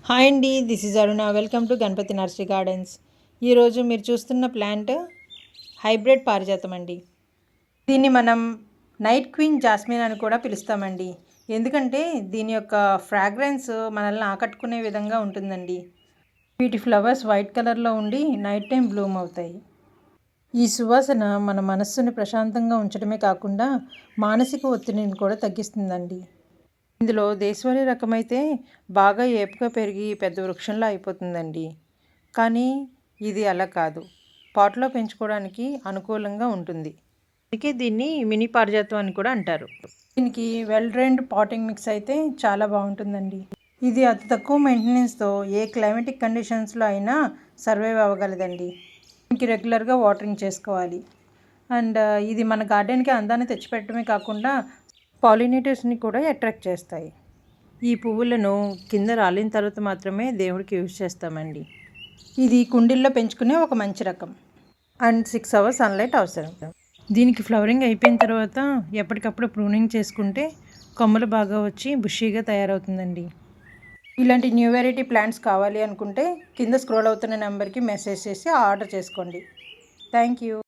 Hi అండి, this is Aruna. Welcome to Ganapathi nursery gardens. ఈరోజు మీరు చూస్తున్న ప్లాంట్ హైబ్రిడ్ పారిజాతం అండి. దీన్ని మనం నైట్ క్వీన్ జాస్మిన్ అని కూడా పిలుస్తామండి. ఎందుకంటే దీని యొక్క ఫ్రాగ్రెన్స్ మనల్ని ఆకట్టుకునే విధంగా ఉంటుందండి. వీటి ఫ్లవర్స్ వైట్ కలర్లో ఉండి నైట్ టైం బ్లూమ్ అవుతాయి. ఈ సువాసన మన మనస్సుని ప్రశాంతంగా ఉంచడమే కాకుండా మానసిక ఒత్తిడిని కూడా తగ్గిస్తుందండి. ఇందులో దేశవాళీ రకమైతే బాగా ఏపుగా పెరిగి పెద్ద వృక్షంలా అయిపోతుందండి. కానీ ఇది అలా కాదు, పాట్లో పెంచుకోవడానికి అనుకూలంగా ఉంటుంది. అందుకే దీన్ని మినీ పారిజాతం అని కూడా అంటారు. దీనికి వెల్ డ్రైన్డ్ పాటింగ్ మిక్స్ అయితే చాలా బాగుంటుందండి. ఇది అతి తక్కువ మెయింటెనెన్స్తో ఏ క్లైమేటిక్ కండిషన్స్లో అయినా సర్వైవ్ అవ్వగలదండి. దీనికి రెగ్యులర్గా వాటరింగ్ చేసుకోవాలి. అండ్ ఇది మన గార్డెన్కి అందాన్ని తెచ్చిపెట్టడమే కాకుండా పాలినేటర్స్ని కూడా అట్రాక్ట్ చేస్తాయి. ఈ పువ్వులను కింద రాలిన తర్వాత మాత్రమే దేవుడికి యూజ్ చేస్తామండి. ఇది కుండీల్లో పెంచుకునే ఒక మంచి రకం. అండ్ 6 hours సన్లైట్ అవసరం. దీనికి ఫ్లవరింగ్ అయిపోయిన తర్వాత ఎప్పటికప్పుడు ప్రూనింగ్ చేసుకుంటే కొమ్మలు బాగా వచ్చి బుషీగా తయారవుతుందండి. ఇలాంటి న్యూ వెరైటీ ప్లాంట్స్ కావాలి అనుకుంటే కింద స్క్రోల్ అవుతున్న నెంబర్కి మెసేజ్ చేసి ఆర్డర్ చేసుకోండి. Thank you.